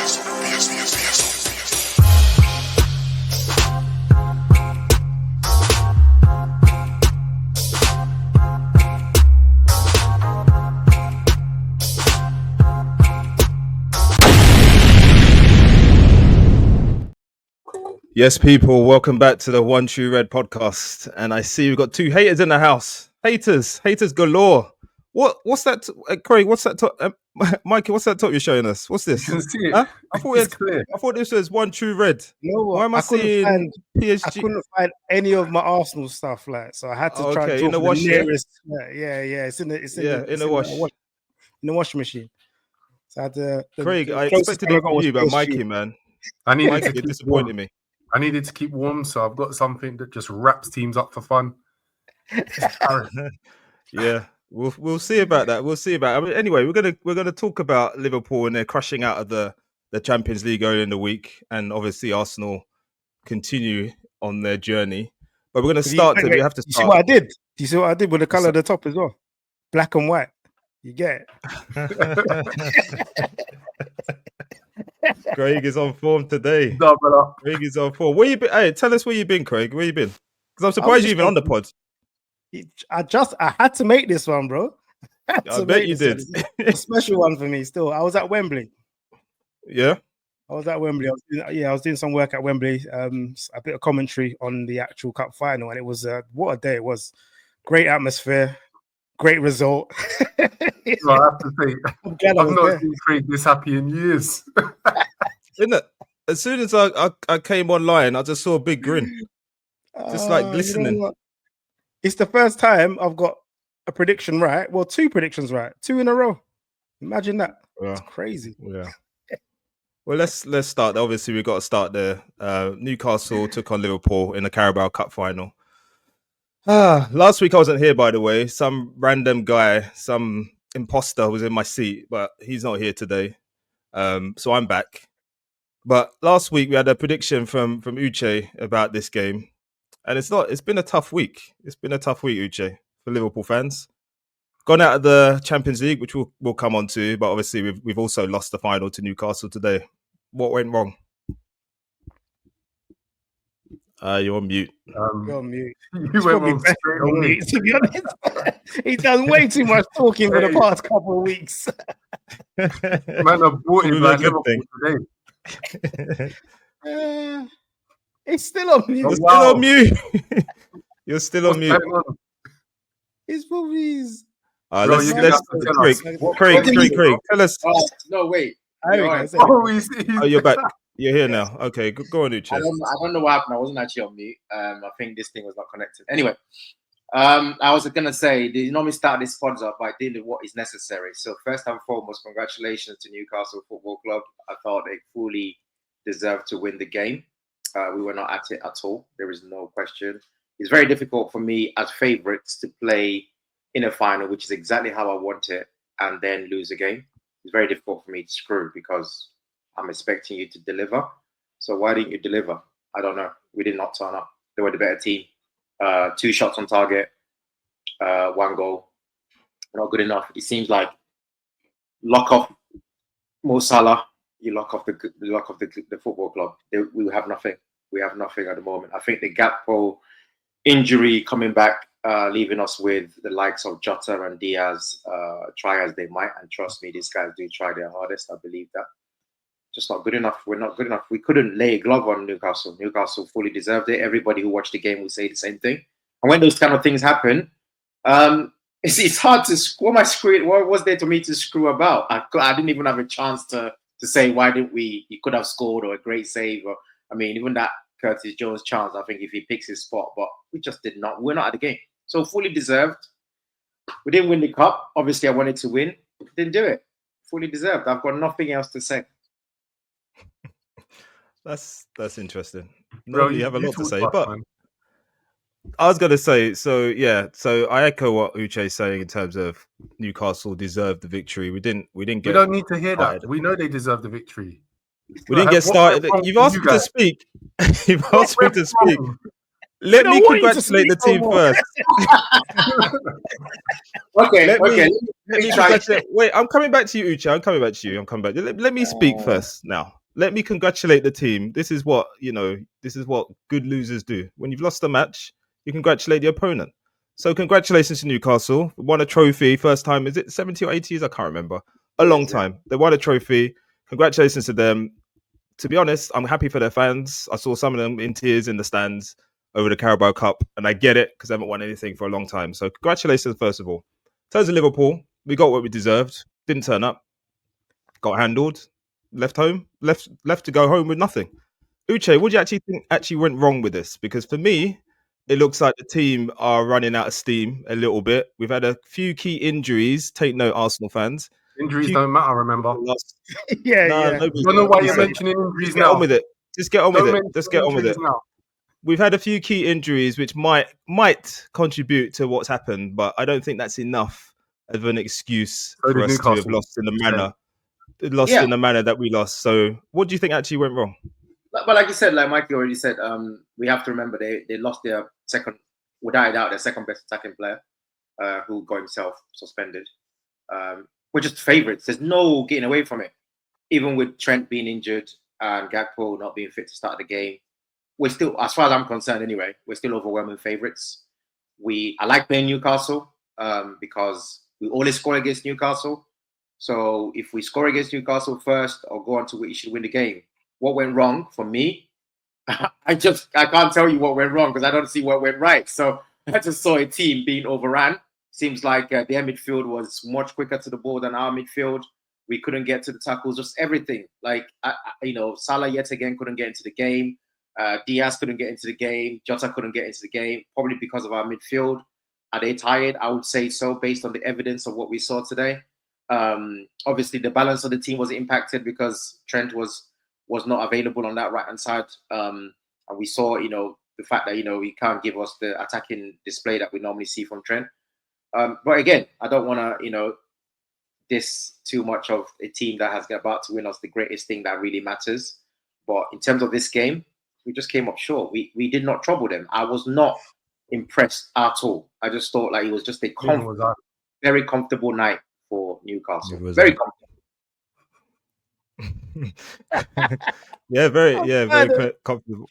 Yes, people, welcome back to the One True Red podcast. And I see we've got two haters in the house. Haters galore. What's that, Craig? What's that top? Mikey, what's that top you're showing us? What's this? You can see it. Huh? I thought this was One True Red. You know what? Why am I seeing PSG? I couldn't find any of my Arsenal stuff, so I had to try and in the wash. Nearest. Yeah, it's in the wash. In the washing machine. So I had to. Craig, I expected it from you, but Mikey, man, Mikey disappointed me. I needed to keep warm, so I've got something that just wraps teams up for fun. Yeah, we'll see about that. We'll see about it. I mean, anyway, we're gonna talk about Liverpool and they're crushing out of the Champions League early in the week, and obviously Arsenal continue on their journey. But we're gonna start. We have to start. You see what I did? Do you see what I did with the color of the top as well? Black and white. You get it. Craig is on form today. Double up. Craig is on form. Where you been? Hey, tell us where you been, Craig. Where you been? Because I'm surprised you're even on the pod. I had to make this one, bro. I bet you did. A special one for me. Still, I was at Wembley. Yeah, I was at Wembley. I was doing some work at Wembley. A bit of commentary on the actual cup final, and it was what a day it was. Great atmosphere. Great result. I have to say, I've not seen Craig this happy in years. Isn't it? As soon as I came online, I just saw a big grin, just like glistening. You know, it's the first time I've got a prediction right. Well, two predictions right, 2 in a row. Imagine that. Yeah. It's crazy. Yeah. Well, let's start. Obviously, we've got to start there. Newcastle took on Liverpool in the Carabao Cup final. Last week I wasn't here, by the way. Some random guy, some imposter was in my seat, but he's not here today. So I'm back. But last week we had a prediction from Uche about this game. And it's been a tough week. It's been a tough week, Uche, for Liverpool fans. Gone out of the Champions League, which we'll come on to, but obviously we've also lost the final to Newcastle today. What went wrong? You're on mute. You're on mute. You went on straight on mute. To be honest, he's done way too much talking for the past couple of weeks. Man, I bought him like Liverpool today. He's still on mute. You're still on mute. You're still on mute. His movies. Craig, tell us. No, wait. You're back. You're here now. Okay, go on, Uche. I don't know what happened. I wasn't actually on mute. I think this thing was not connected. Anyway, I was going to say, they normally start these pods up by dealing with what is necessary. So first and foremost, congratulations to Newcastle Football Club. I thought they fully deserved to win the game. We were not at it at all. There is no question. It's very difficult for me as favourites to play in a final, which is exactly how I want it, and then lose a game. It's very difficult for me to screw because I'm expecting you to deliver. So why didn't you deliver? I don't know. We did not turn up. They were the better team. 2 shots on target, 1 goal. Not good enough. It seems like lock off Mo Salah, you lock off the football club. We have nothing. We have nothing at the moment. I think the Gakpo injury coming back, leaving us with the likes of Jota and Diaz, try as they might. And trust me, these guys do try their hardest. I believe that. Just not good enough. We're not good enough. We couldn't lay a glove on Newcastle. Newcastle fully deserved it. Everybody who watched the game will say the same thing. And when those kind of things happen, it's hard to what was there to me to screw about? I didn't even have a chance to say why didn't we? He could have scored or a great save. Or I mean, even that Curtis Jones chance. I think if he picks his spot, but we just did not. We're not at the game, so fully deserved. We didn't win the cup. Obviously, I wanted to win. Didn't do it. Fully deserved. I've got nothing else to say. That's interesting. No, you have a lot to say, but I was going to say, so I echo what Uche is saying in terms of Newcastle deserved the victory. We don't need to hear that. We know they deserve the victory. We didn't get started. You've asked me to speak. You've asked me to speak. Let me congratulate the team first. Okay. Wait, I'm coming back to you, Uche. I'm coming back to you. I'm coming back. Let me speak first now. Let me congratulate the team. This is what, this is what good losers do. When you've lost a match, you congratulate the opponent. So congratulations to Newcastle. Won a trophy. First time, is it 70 or 80 years? I can't remember. A long time. They won a trophy. Congratulations to them. To be honest, I'm happy for their fans. I saw some of them in tears in the stands over the Carabao Cup, and I get it because they haven't won anything for a long time. So congratulations, first of all. In terms of Liverpool, we got what we deserved. Didn't turn up. Got handled. Left home. Left to go home with nothing. Uche, what do you actually think actually went wrong with this? Because for me, it looks like the team are running out of steam a little bit. We've had a few key injuries. Take note, Arsenal fans. Injuries don't matter, remember. Yeah. I don't know why you're mentioning injuries now. Get on with it. Just get on with it. Just get on with it. Now. We've had a few key injuries which might contribute to what's happened, but I don't think that's enough of an excuse for us to have lost in the manner in the manner that we lost. So what do you think actually went wrong? But like you said, like Mikey already said, we have to remember they lost their second, without a doubt, their second best attacking player, who got himself suspended. We're just favourites. There's no getting away from it. Even with Trent being injured and Gakpo not being fit to start the game, we're still, as far as I'm concerned anyway, we're still overwhelming favourites. I like playing Newcastle because we always score against Newcastle. So if we score against Newcastle first or go on to we should win the game. What went wrong for me? I can't tell you what went wrong because I don't see what went right. So I just saw a team being overran. Seems like their midfield was much quicker to the ball than our midfield. We couldn't get to the tackles, just everything. Like, Salah yet again couldn't get into the game. Diaz couldn't get into the game. Jota couldn't get into the game, probably because of our midfield. Are they tired? I would say so, based on the evidence of what we saw today. Obviously, the balance of the team was impacted because Trent was not available on that right-hand side. And we saw, the fact that, he can't give us the attacking display that we normally see from Trent. But again, I don't want to, diss too much of a team that has about to win us the greatest thing that really matters. But in terms of this game, we just came up short. We did not trouble them. I was not impressed at all. I just thought like it was just a very comfortable night for Newcastle. Very comfortable. very comfortable.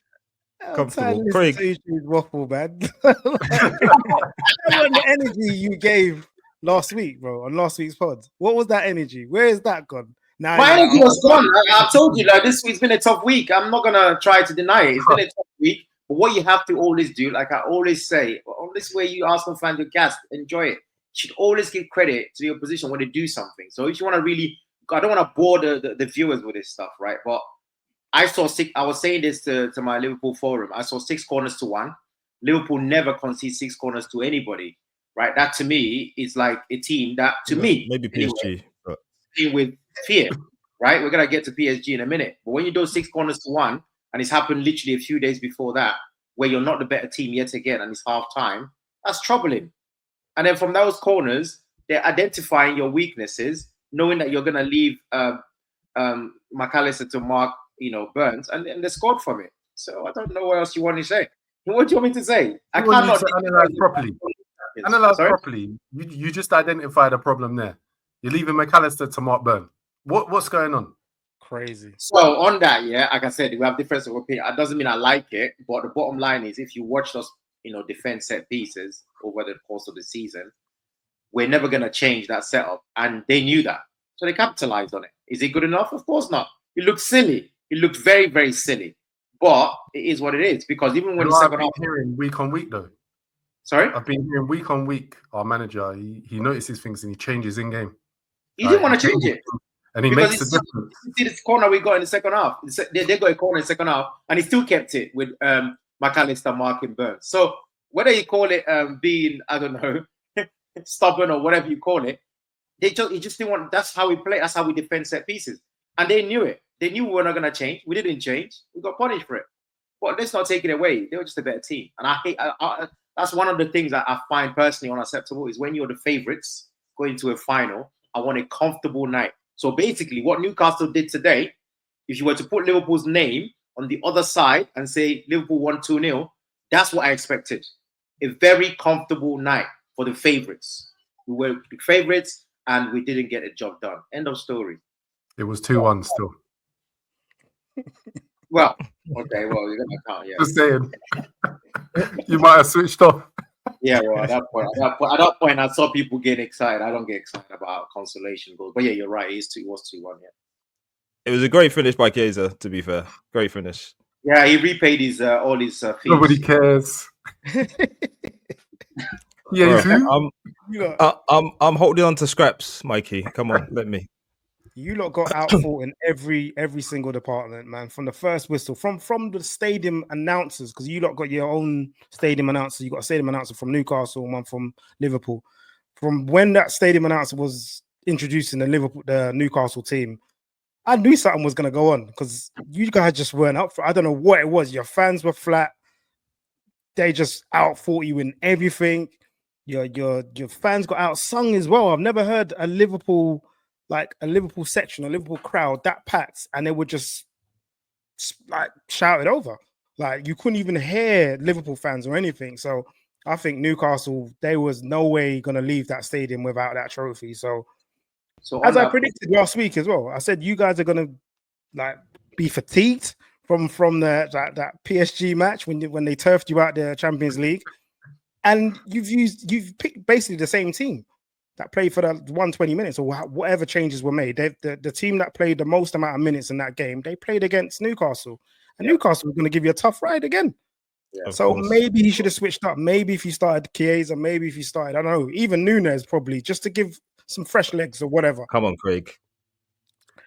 Comfortable. Craig, waffle, man. The energy you gave last week, bro, on last week's pod. What was that energy? Where is that gone? Now my energy was gone. I told you, like, this week's been a tough week. I'm not gonna try to deny it. It's been a tough week. But what you have to always do, like I always say, this way you Arsenal fans, your guests, enjoy it. You should always give credit to the opposition when they do something. So if you want to really, I don't want to bore the viewers with this stuff, right? But I saw I was saying this to my Liverpool forum. I saw 6 corners to 1. Liverpool never concede 6 corners to anybody, right? That to me is like a team that, to me, maybe PSG, but with fear, right? We're gonna get to PSG in a minute. But when you do 6 corners to 1, and it's happened literally a few days before that, where you're not the better team yet again, and it's half time, that's troubling. And then from those corners, they're identifying your weaknesses, knowing that you're gonna leave McAllister to mark, Burns, and they scored from it. So I don't know what else you want to say. What do you want me to say? I cannot analyze properly. Analyze properly. You just identified a problem there. You're leaving McAllister to mark Burn. What's going on? Crazy. So on that, like I said, we have difference of opinion. It doesn't mean I like it, but the bottom line is, if you watch us, defend set pieces over the course of the season, we're never going to change that setup, and they knew that, so they capitalized on it. Is it good enough? Of course not. It looked silly. It looked very, very silly. But it is what it is, because even when the second half, hearing week on week though. Sorry, I've been hearing week on week. Our manager, he notices things and he changes in game. He didn't want to change it. And he makes the difference. You see this corner we got in the second half. They got a corner in the second half, and he still kept it with McAllister marking Burns. So whether you call it being, I don't know, stubborn or whatever you call it, he just didn't want. That's how we play. That's how we defend set pieces, and they knew it. They knew we were not going to change. We didn't change. We got punished for it. But let's not take it away. They were just a better team, and I hate. That's one of the things that I find personally unacceptable, is when you're the favourites going to a final. I want a comfortable night. So basically, what Newcastle did today, if you were to put Liverpool's name on the other side and say Liverpool won 2-0, that's what I expected. A very comfortable night for the favourites. We were the favourites, and we didn't get the job done. End of story. It was 2-1 still. Well, okay, well, you're gonna count, yeah. Just saying. You might have switched off. Yeah, well, at that point, I saw people getting excited. I don't get excited about consolation goals, but yeah, you're right. It was 2-1. Yeah, it was a great finish by Chiesa. To be fair, great finish. Yeah, he repaid his all his fees. Nobody cares. Yeah, I'm holding on to scraps, Mikey. Come on, let me. You lot got outfought in every single department, man. From the first whistle, from the stadium announcers, because you lot got your own stadium announcer. You got a stadium announcer from Newcastle, one from Liverpool. From when that stadium announcer was introducing the Newcastle team, I knew something was gonna go on because you guys just weren't up for. I don't know what it was. Your fans were flat. They just outfought you in everything. Your fans got outsung as well. I've never heard a Liverpool section, a Liverpool crowd that packed, and they would just like shout it over. Like you couldn't even hear Liverpool fans or anything. So I think Newcastle, there was no way going to leave that stadium without that trophy. So as I predicted last week as well, I said you guys are going to like be fatigued from that PSG match when they turfed you out the Champions League, and you've picked basically the same team that played for the 120 minutes or whatever changes were made. The team that played the most amount of minutes in that game, they played against Newcastle. And Newcastle was going to give you a tough ride again. Yeah, so maybe he should have switched up. Maybe if he started Chiesa, maybe if he started, I don't know, even Nunes probably, just to give some fresh legs or whatever. Come on, Craig.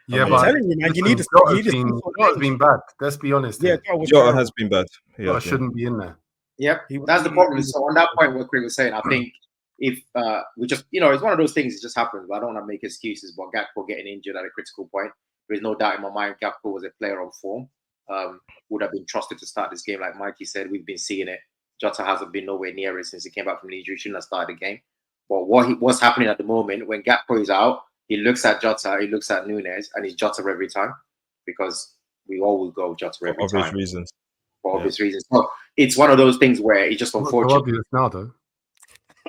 Yeah, but telling you, man, you need to Jota's been bad. Let's be honest. Yeah, Jota has been bad. Jota shouldn't be in there. Yep, that's the problem. So on that point, what Craig was saying, I think if we just, it's one of those things. It just happens. But I don't want to make excuses. But Gakpo getting injured at a critical point, there is no doubt in my mind. Gakpo was a player on form. Would have been trusted to start this game, like Mikey said. We've been seeing it. Jota hasn't been nowhere near it since he came back from the injury. Shouldn't have started the game. But what's happening at the moment when Gakpo is out, he looks at Jota, he looks at Nunes, and he's Jota every time because we always go Jota every time. For obvious reasons. For obvious reasons. So it's one of those things where it's just unfortunate. Obvious now, though.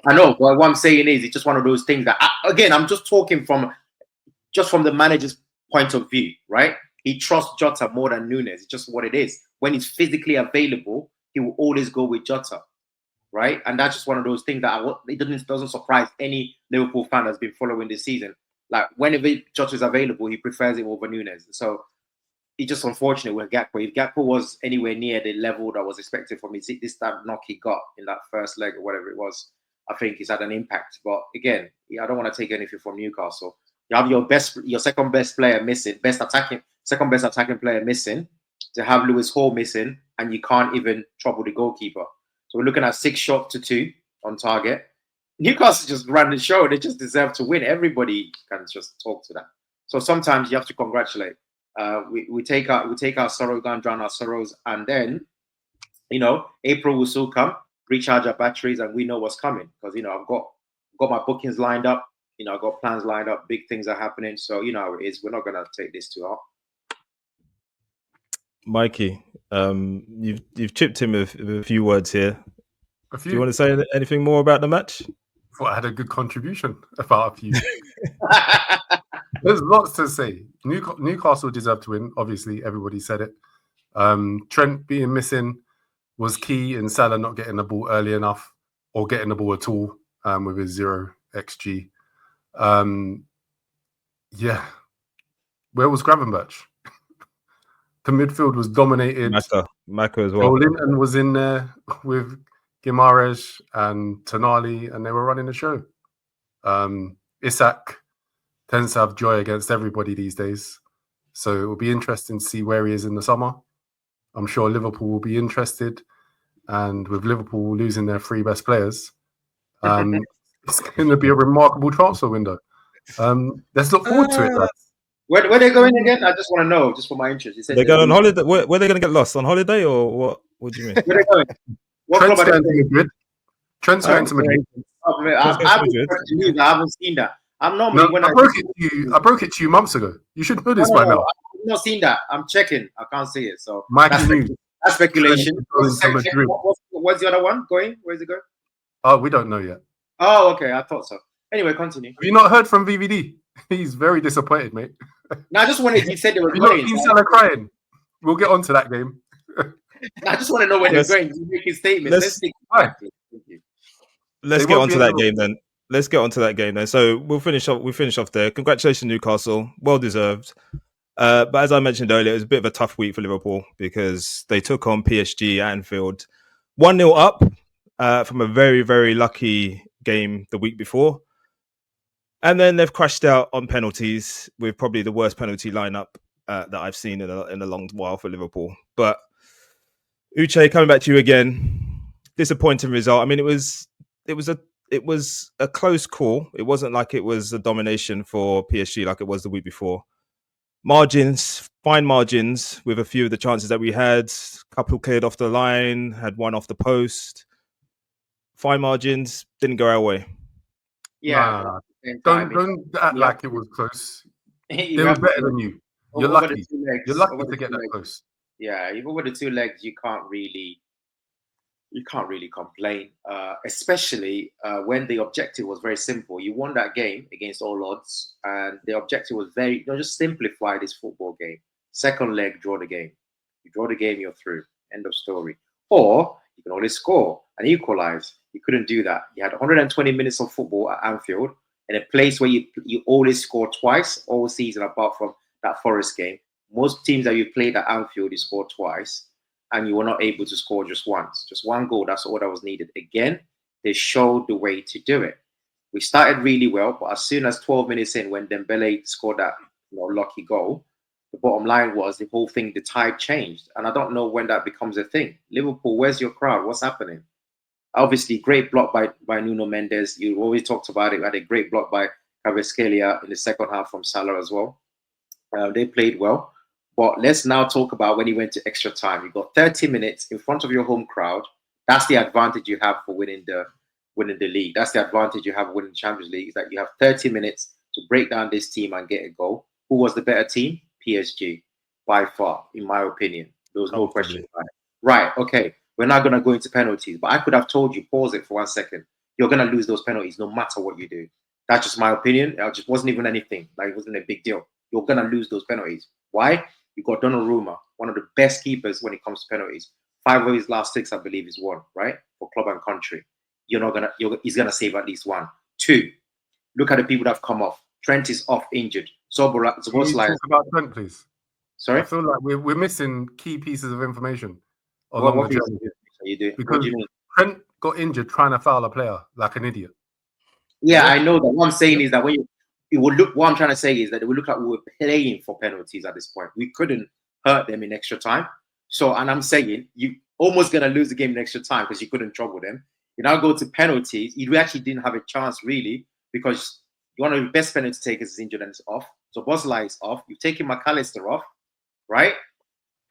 I know, but what I'm saying is, it's just one of those things that, again, I'm just talking from the manager's point of view, right? He trusts Jota more than Nunes. It's just what it is. When he's physically available, he will always go with Jota, right? And that's just one of those things that it doesn't surprise any Liverpool fan that's been following this season. Like, whenever Jota is available, he prefers him over Nunes. So it's just unfortunate with Gakpo. If Gakpo was anywhere near the level that was expected from this time knock he got in that first leg or whatever it was, I think he's had an impact. But again, I don't want to take anything from Newcastle. You have your second best player missing, second best attacking player missing, to have Lewis Hall missing, and you can't even trouble the goalkeeper. So we're looking at 6 shots to 2 on target. Newcastle just ran the show. They just deserve to win. Everybody can just talk to that. So sometimes you have to congratulate. We take our sorrow, go and drown our sorrows, and then April will still come. Recharge our batteries, and we know what's coming because I've got my bookings lined up. I've got plans lined up. Big things are happening. So how it is. We're not gonna take this too hard. Mikey, you've chipped him with a few words here. Do you want to say anything more about the match? I thought I had a good contribution about a few. There's lots to say. Newcastle deserved to win. Obviously, everybody said it. Trent being missing was key, and Salah not getting the ball early enough or getting the ball at all with his 0 XG. Where was Gravenberch? The midfield was dominated. Maka as well. Linton was in there with Guimaraes and Tonali, and they were running the show. Isak tends to have joy against everybody these days. So it will be interesting to see where he is in the summer. I'm sure Liverpool will be interested. And with Liverpool losing their 3 best players, it's going to be a remarkable transfer window. Let's look forward to it, lads. Where are they going again? I just want to know, just for my interest. They're going on holiday. Where are they going to get lost? On holiday or what? What do you mean? Where are they going? Trent's going to Madrid. Trent's going to Madrid. I haven't seen that. I'm not. I broke it to you months ago. You should know this by now. I've not seen that. I'm checking. I can't see it. So that's speculation. What's the other one going? Where's it going? Oh, we don't know yet. Oh, okay. I thought so. Anyway, continue. Have you not heard from VVD? He's very disappointed, mate. No, I just wanted. You said they were Have you not going. seen Salah crying? We'll get on to that game. I just want to know where they're Let's- going. You make statements. let's- Let's stick. Right. Thank you. Let's They get won't onto be that able- game then. Let's get onto that game then. So we'll finish off there. Congratulations, Newcastle. Well deserved. But as I mentioned earlier, it was a bit of a tough week for Liverpool because they took on PSG at Anfield 1-0 up from a very, very lucky game the week before. And then they've crashed out on penalties with probably the worst penalty lineup that I've seen in a long while for Liverpool. But Uche, coming back to you again, disappointing result. I mean, it was a close call. It wasn't like it was a domination for PSG like it was the week before. Margins, fine margins with a few of the chances that we had. Couple cleared off the line, had one off the post. Fine margins, didn't go our way. Yeah. Nah, at the same time, don't act Yeah. like it was close. you They were have better to- than you. You're over the lucky. two legs, You're lucky over to the get two that legs. close. Yeah, even with the two legs, you can't really complain. Especially when the objective was very simple. You won that game against all odds, and the objective was just simplify this football game. Second leg, draw the game. You draw the game, you're through. End of story. Or you can always score and equalize. You couldn't do that. You had 120 minutes of football at Anfield in a place where you always score twice all season, apart from that Forest game. Most teams that you played at Anfield, you scored twice, and you were not able to score just once. Just one goal, that's all that was needed. Again, they showed the way to do it. We started really well, but as soon as 12 minutes in, when Dembele scored that lucky goal, the bottom line was the whole thing, the tide changed. And I don't know when that becomes a thing. Liverpool, where's your crowd? What's happening? Obviously, great block by Nuno Mendes. You always talked about it. We had a great block by Kvaratskhelia in the second half from Salah as well. They played well. But let's now talk about when he went to extra time. You got 30 minutes in front of your home crowd. That's the advantage you have for winning the league. That's the advantage you have winning the Champions League, is that you have 30 minutes to break down this team and get a goal. Who was the better team? PSG, by far, in my opinion. There was no question about it. Right, okay. We're not going to go into penalties, but I could have told you, pause it for 1 second. You're going to lose those penalties no matter what you do. That's just my opinion. It just wasn't even anything. Like, it wasn't a big deal. You're going to lose those penalties. Why? You got Donnarumma, one of the best keepers when it comes to penalties. 5 of his last 6, I believe, is won, right? For club and country. He's going to save at least 1. 2, look at the people that have come off. Trent is off injured. Can you talk about Trent, please? Sorry? I feel like we're missing key pieces of information What along the journey. you do? Because What do you mean? Trent got injured trying to foul a player like an idiot. Yeah, I know that. What I'm saying is that what I'm trying to say is that it would look like we were playing for penalties at this point. We couldn't hurt them in extra time. So, and I'm saying you almost going to lose the game in extra time because you couldn't trouble them. You now go to penalties. You actually didn't have a chance really, because one of the best penalty takers is injured and it's off. So Bosley is off. You've taken McAllister off, right?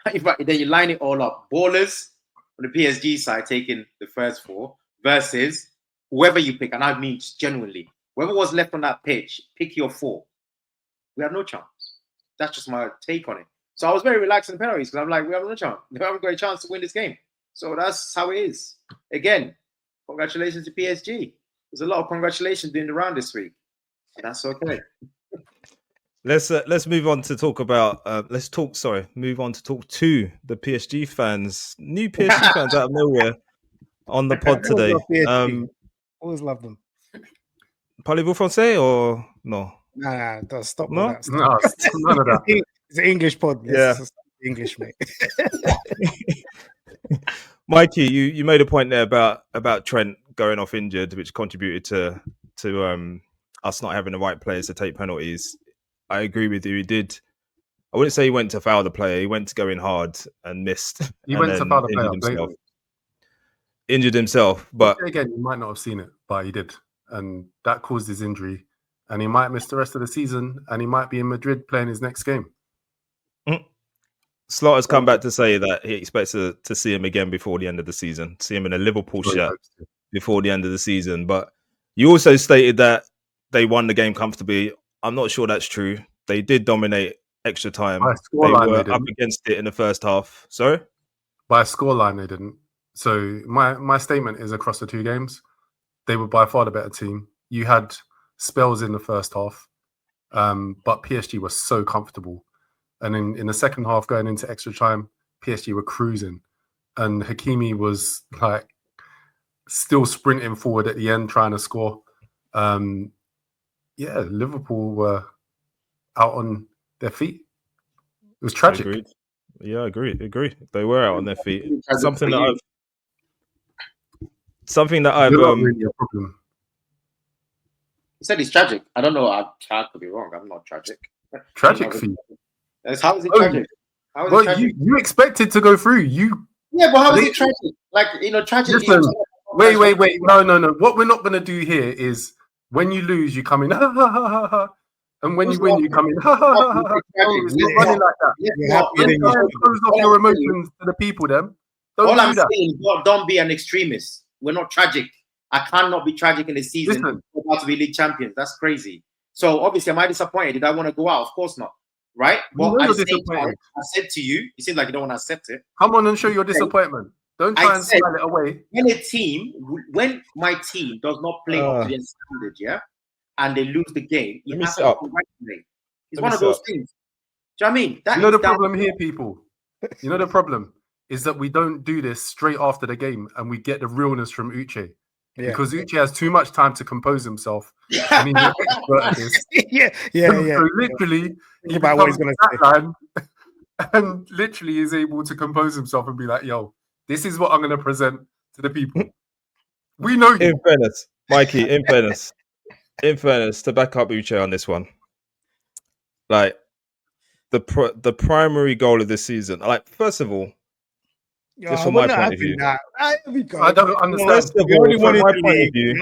Then you line it all up. Ballers on the PSG side taking the first 4 versus whoever you pick. And I mean genuinely, whoever was left on that pitch, pick your 4. We have no chance. That's just my take on it. So I was very relaxed in penalties because I'm like, we have no chance. We haven't got a chance to win this game. So that's how it is. Again, congratulations to PSG. There's a lot of congratulations doing the round this week. That's okay. Let's move on to talk about move on to talk to the PSG fans, new PSG fans out of nowhere on the pod today. Always love them. Parlez-vous français or no? Nah, don't stop No? with that. No, none of that. It's an English pod. Yeah. It's English, mate. Mikey, you made a point there about Trent going off injured, which contributed to us not having the right players to take penalties. I agree with you. He did. I wouldn't say he went to foul the player. He went to go in hard and missed. He and went to then foul the player. injured himself. Blatantly. Injured himself, but Again, you might not have seen it, but he did. And that caused his injury. And he might miss the rest of the season. And he might be in Madrid playing his next game. Slaughter's come back to say that he expects to see him again before the end of the season. See him in a Liverpool shirt before the end of the season. But you also stated that they won the game comfortably. I'm not sure that's true. They did dominate extra time. They were up against it in the first half. Sorry? By a scoreline, they didn't. So my statement is across the 2 games, they were by far the better team. You had spells in the first half, but PSG were so comfortable. And in the second half, going into extra time, PSG were cruising, and Hakimi was like still sprinting forward at the end, trying to score. Liverpool were out on their feet. It was tragic. Agreed. Yeah, I agree. They were out on their feet. Something that I've Not really a problem. You said it's tragic. I don't know. I could be wrong. I'm not tragic. Tragic for you. How is it tragic? How is it tragic? You expected to go through. Yeah, but how is it tragic? Like, tragic. Listen, wait. No. What we're not going to do here is when you lose, you come in, ha, ha, ha, ha, ha. And when you win, you come in, ha, ha, ha, ha. It's not running like that. Close off your emotions to the people, then. All I'm saying, don't be an extremist. We're not tragic. I cannot be tragic in the season. We're about to be league champions. That's crazy. So obviously, am I disappointed? Did I want to go out? Of course not. Right? But at the same time, I said to you, it seems like you don't want to accept it. Come on and show your disappointment. Don't try and smile it away. When my team does not play up to their standard, yeah, and they lose the game, you have to congratulate. It's one of those things. Do you know what I mean? You know the problem here, people? You know the problem is that we don't do this straight after the game and we get the realness from Uche. Yeah. Because Uche has too much time to compose himself. And he's an expert at this. So literally, he becomes what he's going to say. And literally is able to compose himself and be like, yo, this is what I'm going to present to the people. We know you. In fairness, Mikey, in fairness, to back up Uche on this one, like the primary goal of this season, like, first of all, just from my point of view, I don't understand. First of all, from my point of view,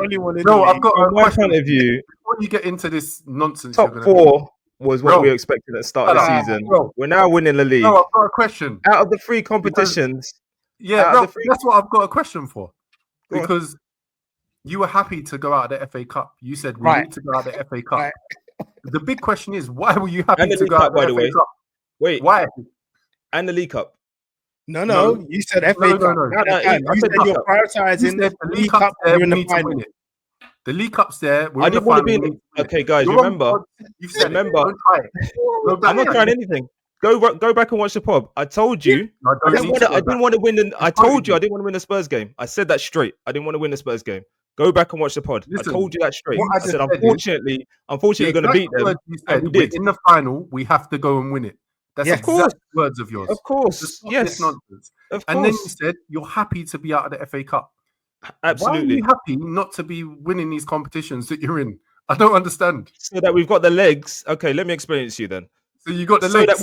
I've got from my point of view, before you get into this nonsense, top four was what we expected at the start of the season. We're now winning the league. No, I've got a question. Out of the three competitions, that's what I've got a question for. Because you were happy to go out of the FA Cup. You said we need to go out of the FA Cup. Right. The big question is, why were you happy to go out of the FA Cup? Wait, why? And the League Cup. No. You said FA Cup. You said you're prioritizing the League Cup. You're in the final. The League Cup's there. I didn't want to be. Okay, guys, remember. Remember. I'm not trying anything. Go back and watch the pod. I told you. I didn't want to win. I told you I didn't want to win the Spurs game. I said that straight. I didn't want to win the Spurs game. Go back and watch the pod. Listen, I told you that straight. I said, unfortunately, we're going to beat them. And we did. In the final, we have to go and win it. That's exact words of yours. Of course. Yes. Nonsense. And then you said you're happy to be out of the FA Cup. Absolutely. Why are you happy not to be winning these competitions that you're in? I don't understand. So that we've got the legs. Okay, let me explain it to you then. So you got the legs.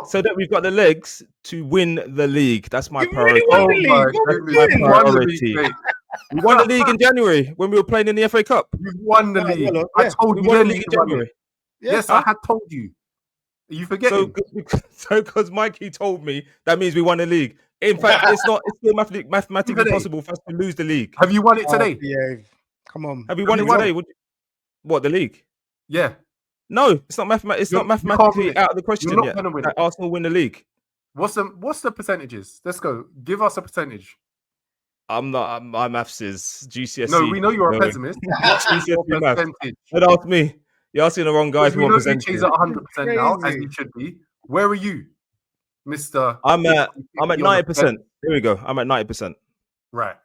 So that we've got the legs to win the league. That's my priority. Really my priority. We won the league in January when we were playing in the FA Cup. You won the league. I told you we won the league in January. Yes, I had told you. Are you forgetting? So because Mikey told me, that means we won the league. In fact, it's still mathematically possible for us to lose the league. Have you won it today? Yeah. Come on. Have we won it today? What, the league? Yeah. No, it's not mathematically out of the question yet. Arsenal win the league. What's the percentages? Let's go. Give us a percentage. I'm not. My maths is GCSE. No, we know you're a pessimist. GCSE maths. Don't ask me. You're asking the wrong guys. We know he's at 100% now, as he should be. Where are you, Mr.? I'm at 90%. Here we go. I'm at 90%. Right.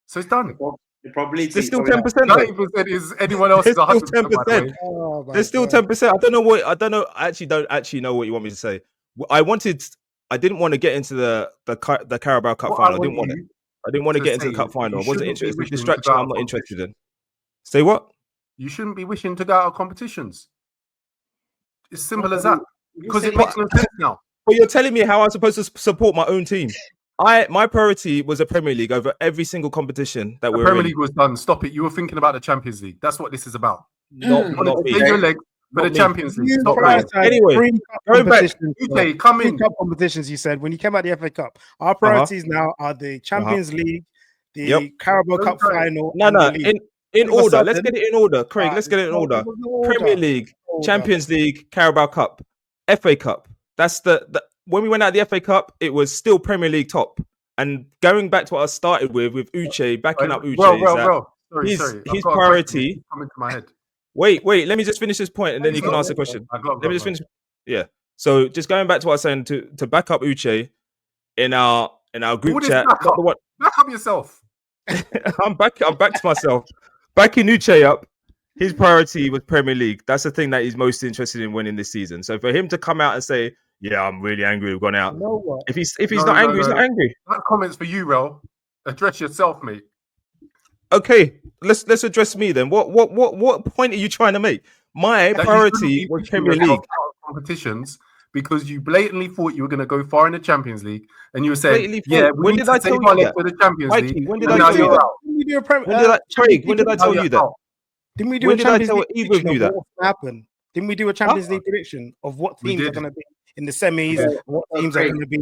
So it's done. There's still 10%. 90% is anyone else is 100%. There's still 10%. I don't know. I actually don't know what you want me to say. I didn't want to get into the Carabao Cup final. I didn't want to get into the cup final. I wasn't interested. It's a distraction I'm not interested in. Say what? You shouldn't be wishing to go out of competitions. It's simple as that. Because it makes no sense now. But you're telling me how I'm supposed to support my own team. My priority was a Premier League over every single competition that we're in. The Premier League was done. Stop it. You were thinking about the Champions League. That's what this is about. Not me. Save your legs for the Champions League. Stop right. Anyway, going back. UK, come in. Cup competitions, you said, when you came out the FA Cup. Our priorities now are the Champions League, the Carabao Cup Final. No. In order. Let's get it in order. Craig, let's get it in order. Premier League, Champions League, Carabao Cup, FA Cup. That's the when we went out the FA Cup, it was still Premier League top. And going back to what I started with Uche, backing up Uche. Bro. Sorry. I've his got a priority. question coming to my head. Wait. Let me just finish this point, and then you can ask the question. Let me just finish. Yeah. So just going back to what I was saying to back up Uche in our group chat. Back up yourself. I'm back to myself. Backing Uche up. His priority was Premier League. That's the thing that he's most interested in winning this season. So for him to come out and say, "Yeah, I'm really angry, we've gone out." You know what? If he's not angry, he's not angry. That comment's for you, Rel. Address yourself, mate. Okay, let's address me then. What point are you trying to make? My priority was Premier League competitions because you blatantly thought you were going to go far in the Champions League, and you were saying, "Yeah, when did I tell you that? For the Champions Mikey, League." when did I tell you that? When did I tell you that? Didn't we do a Champions League prediction of what happened? Didn't we do a Champions League prediction of what teams are going to be in the semis? Yeah. What teams are going to be?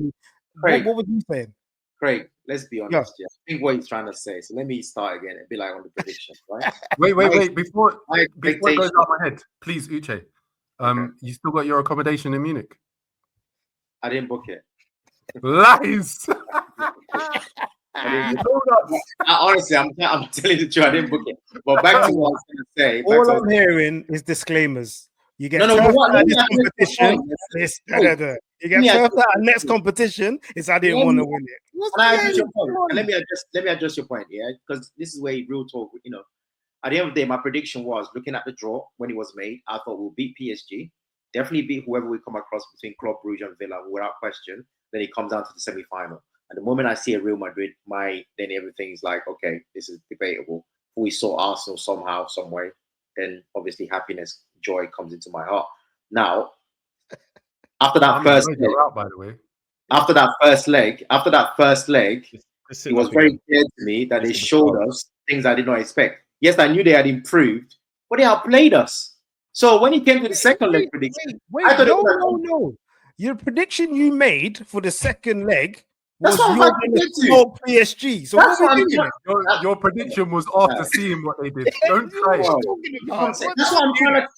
What was you saying? Craig, let's be honest. Yeah. I think what he's trying to say. So let me start again and be like on the prediction, right? Wait. Before it goes out my head, please, Uche. You still got your accommodation in Munich? I didn't book it. Lies. Honestly, I'm telling the truth. I didn't book it. But back to what I was going to say. All I'm hearing is disclaimers. You get this competition. You get first at next competition. It's I didn't want to win it. Let me address your point, yeah, because this is where real talk. You know, at the end of the day, my prediction was looking at the draw when it was made. I thought we'll beat PSG, definitely beat whoever we come across between Club Brugge and Villa without question. Then it comes down to the semi-final. And the moment I see a Real Madrid, then everything's like, okay, this is debatable. We saw Arsenal somehow, some way. Then obviously happiness, joy comes into my heart. Now, after that first leg, by the way, after that first leg, it was very clear to me that they showed us things I did not expect. Yes, I knew they had improved, but they outplayed us. So when it came to the second leg prediction, no. Your prediction you made for the second leg was you're going to smoke PSG. So that's what your prediction was after seeing what they did. Don't try it. That's what I'm trying to.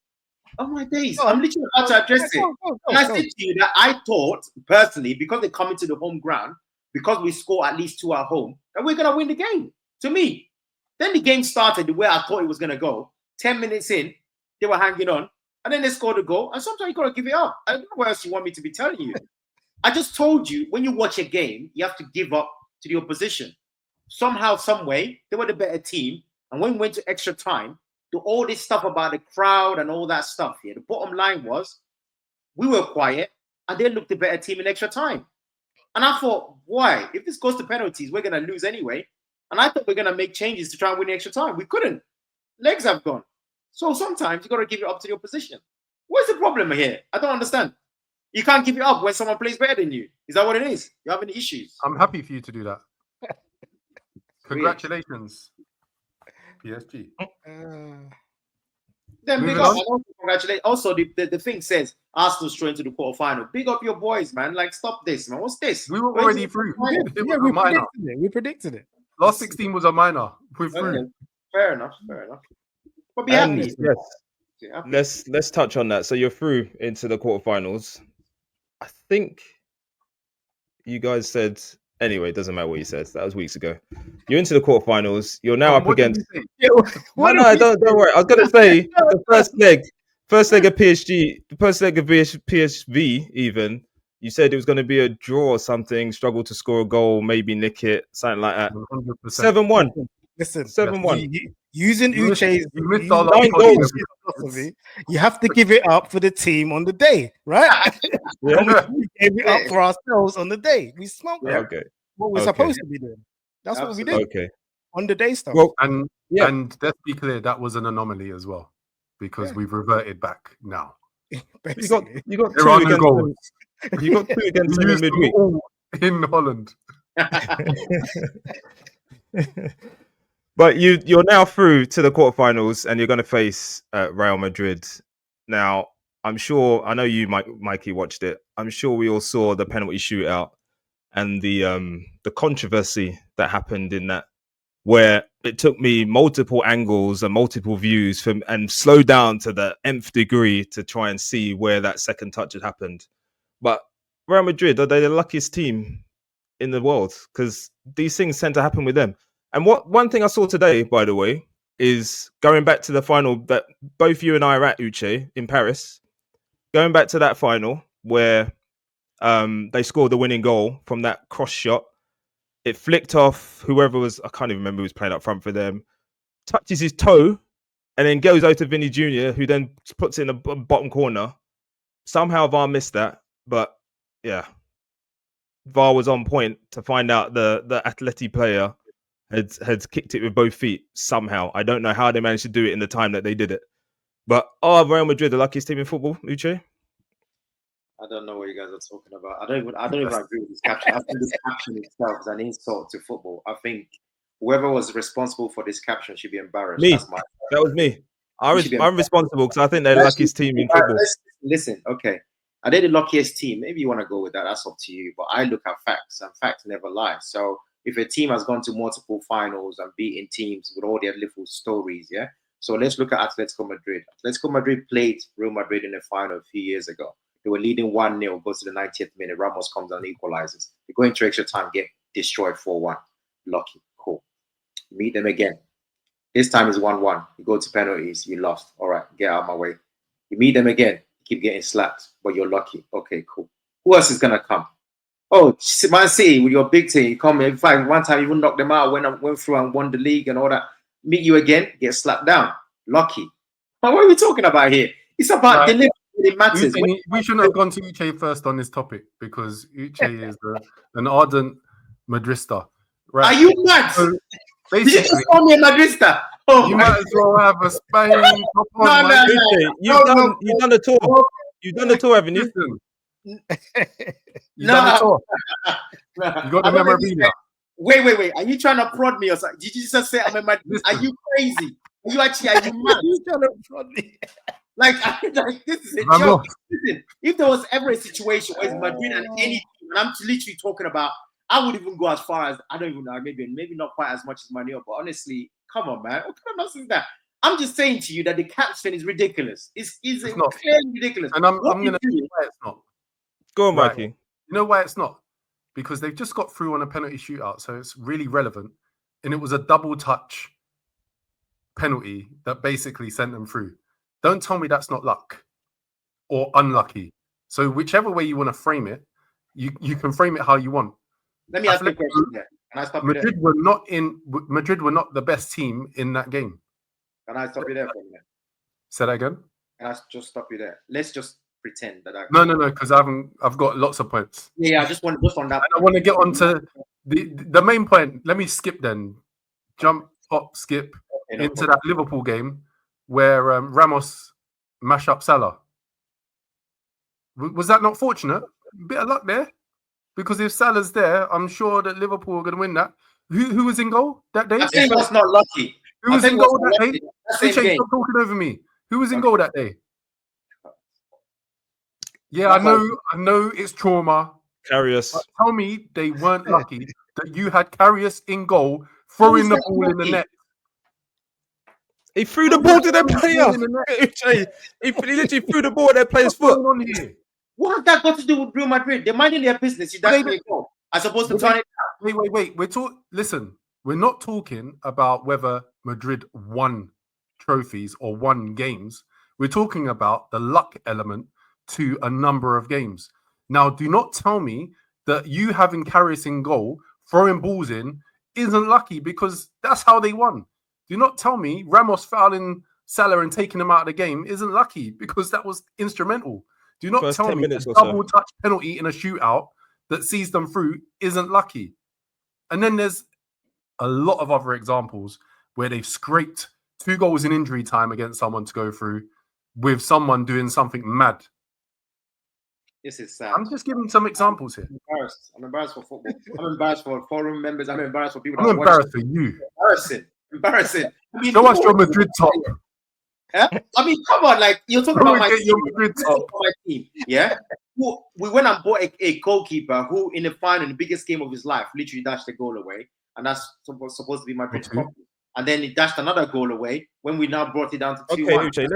Oh my days! I'm literally about to address it. And I said to you that I thought personally, because they come into the home ground, because we score at least 2 at home, that we're gonna win the game. To me, then the game started the way I thought it was gonna go. 10 minutes in, they were hanging on, and then they scored a goal. And sometimes you gotta give it up. I don't know what else you want me to be telling you. I just told you when you watch a game, you have to give up to the opposition. Somehow, some way, they were the better team. And when we went to extra time, all this stuff about the crowd and all that stuff here, the bottom line was we were quiet and they looked the better team in extra time. And I thought, why? If this goes to penalties, we're going to lose anyway. And I thought we're going to make changes to try and win the extra time. We couldn't. Legs have gone. So sometimes you got to give it up to the opposition. What's the problem here? I don't understand. You can't give it up when someone plays better than you. Is that what it is? You have any issues? I'm happy for you to do that. Congratulations, PSG. Then big up. Congratulations. Also, the thing says Arsenal straight to the quarterfinal. Big up your boys, man. Like, stop this, man. What's this? We were already through. We predicted it. Last 16 was a minor. We're through. Okay. Fair enough. But be happy. Yes. Let's touch on that. So you're through into the quarterfinals. I think you guys said. Anyway, it doesn't matter what you said. That was weeks ago. You're into the quarterfinals. You're now up against. Don't worry. I was gonna say the first leg of PSG, the first leg of PSV. Even you said it was going to be a draw or something. Struggle to score a goal, maybe nick it, something like that. 7-1. Listen, 7-1. Using Uche's 9 goals. You have to give it up for the team on the day, right? We gave it up for ourselves on the day. We smoked it. Okay. What we're supposed to be doing. That's what we did. Okay. On the day stuff. Well, and let's be clear, that was an anomaly as well, because we've reverted back now. You got 2 against goals. You got 2 against them midweek in Holland. But you're now through to the quarterfinals, and you're going to face Real Madrid. Now, I know you, Mikey, watched it. I'm sure we all saw the penalty shootout and the controversy that happened in that, where it took me multiple angles and multiple views and slowed down to the nth degree to try and see where that second touch had happened. But Real Madrid, are they the luckiest team in the world? Because these things tend to happen with them. And one thing I saw today, by the way, is going back to the final that both you and I are at, Uche, in Paris. Going back to that final where they scored the winning goal from that cross shot. It flicked off whoever was, I can't even remember who was playing up front for them, touches his toe, and then goes out to Vinny Jr., who then puts it in the bottom corner. Somehow VAR missed that, but yeah, VAR was on point to find out the Atleti player had kicked it with both feet somehow. I don't know how they managed to do it in the time that they did it. But are Real Madrid the luckiest team in football, Uche? I don't know what you guys are talking about. I don't even agree with this caption. I think this caption itself is an insult to football. I think whoever was responsible for this caption should be embarrassed. Me. That was me. I'm responsible because I think they're the luckiest team in football. Listen, okay. Are they the luckiest team? Maybe you want to go with that. That's up to you. But I look at facts, and facts never lie. So if a team has gone to multiple finals and beaten teams with all their little stories, yeah. So let's look at Atletico Madrid. Atletico Madrid played Real Madrid in the final a few years ago. They were leading 1-0, goes to the 90th minute. Ramos comes and equalizes. They go into extra time, get destroyed 4-1. Lucky, cool. You meet them again. This time is 1-1. You go to penalties, you lost. All right, get out of my way. You meet them again, you keep getting slapped, but you're lucky. Okay, cool. Who else is gonna come? Oh, Man City with your big team. You come in. In fact, one time you even knocked them out, went through and won the league and all that. Meet you again, get slapped down. Lucky. But what are we talking about here? It's about delivery. It matters. We shouldn't have gone to Uche first on this topic because Uche is an ardent Madrista. Right? Are you mad? So did you just call me a Madrista? Oh, you might as well have a Spain. You've done the tour. You've done the tour, haven't you? You've done the tour. You got the memorabilia. Wait. Are you trying to prod me or something? Did you just say I'm a Madrista? Are you crazy? Are you mad? You trying to prod me? Like this is a joke. Listen, if there was ever a situation where it's Madrid and any team, and I'm literally talking about, I would even go as far as, I don't even know, maybe not quite as much as Manu, but honestly, come on, man. What kind of nonsense is that? I'm just saying to you that the caption is ridiculous. It's clearly ridiculous. And I'm going to tell you why it's not. Go on, Mikey. You know why it's not? Because they've just got through on a penalty shootout, so it's really relevant. And it was a double touch penalty that basically sent them through. Don't tell me that's not luck or unlucky. So whichever way you want to frame it, you can frame it how you want. Let me ask you a question there. Can I stop you there? Madrid were not the best team in that game. Can I stop you there for a minute? Say that again? Can I just stop you there? Let's just pretend that No, because I've got lots of points. Yeah, I just on that. And I want to get on to the main point. Let me skip then. Jump, hop, skip into that Liverpool game where Ramos mashed up Salah. Was that not fortunate? Bit of luck there. Because if Salah's there, I'm sure that Liverpool are going to win that. Who was in goal that day? I think that's not lucky. Who was in goal that day? Stop talking over me. Who was in goal that day? Yeah, I know it's trauma. Karius. Tell me they weren't lucky that you had Karius in goal throwing the ball in the net. He threw the ball to their player. He literally threw the ball at their player's foot. What's going on here? What has that got to do with Real Madrid? They're minding their business. That's where go. As opposed to turn it out. Wait. Listen, we're not talking about whether Madrid won trophies or won games. We're talking about the luck element to a number of games. Now, do not tell me that you having Karius in goal, throwing balls in, isn't lucky because that's how they won. Do not tell me Ramos fouling Salah and taking him out of the game isn't lucky because that was instrumental. Do not tell me a double touch penalty in a shootout that sees them through isn't lucky. And then there's a lot of other examples where they've scraped 2 goals in injury time against someone to go through with someone doing something mad. This is sad. I'm just giving some examples here. I'm embarrassed for football. I'm embarrassed for forum members. I'm embarrassed for people. I'm embarrassed for you. Embarrassing. I mean, show us your Madrid top. Yeah? I mean, come on, like you're talking about my team. Yeah, we went and bought a goalkeeper who, in the final, the biggest game of his life, literally dashed a goal away, and that's supposed to be Madrid's top. And then he dashed another goal away when we now brought it down to 2-1. Okay, Uche,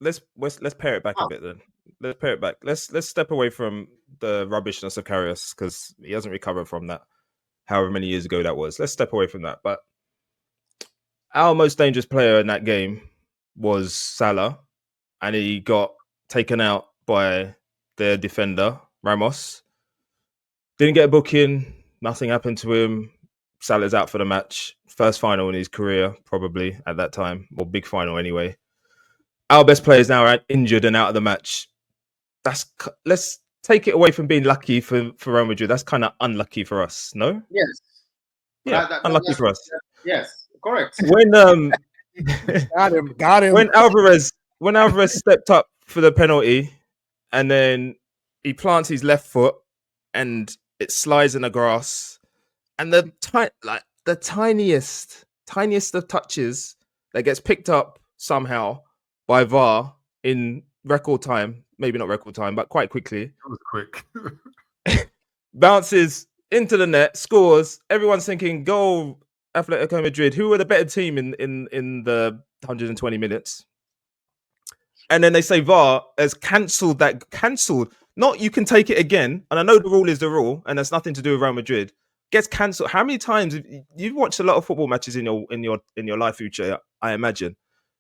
let's pare it back a bit then. Let's pare it back. Let's step away from the rubbishness of Karius because he hasn't recovered from that. However many years ago that was. Let's step away from that. But our most dangerous player in that game was Salah, and he got taken out by their defender, Ramos. Didn't get a booking. Nothing happened to him. Salah's out for the match. First final in his career, probably at that time, or big final anyway. Our best players now are injured and out of the match. Let's take it away from being lucky for Real Madrid. That's kind of unlucky for us, no? Yes. Yeah, unlucky for us. Yes, correct. When got him. When Alvarez stepped up for the penalty, and then he plants his left foot, and it slides in the grass, and the tiniest of touches that gets picked up somehow by VAR in record time, maybe not record time, but quite quickly. It was quick. Bounces into the net, scores. Everyone's thinking, goal, Atletico Madrid, who were the better team in the 120 minutes. And then they say VAR has cancelled. Not you can take it again. And I know the rule is the rule, and that's nothing to do with Real Madrid. Gets cancelled. How many times you've watched a lot of football matches in your life, future? I imagine.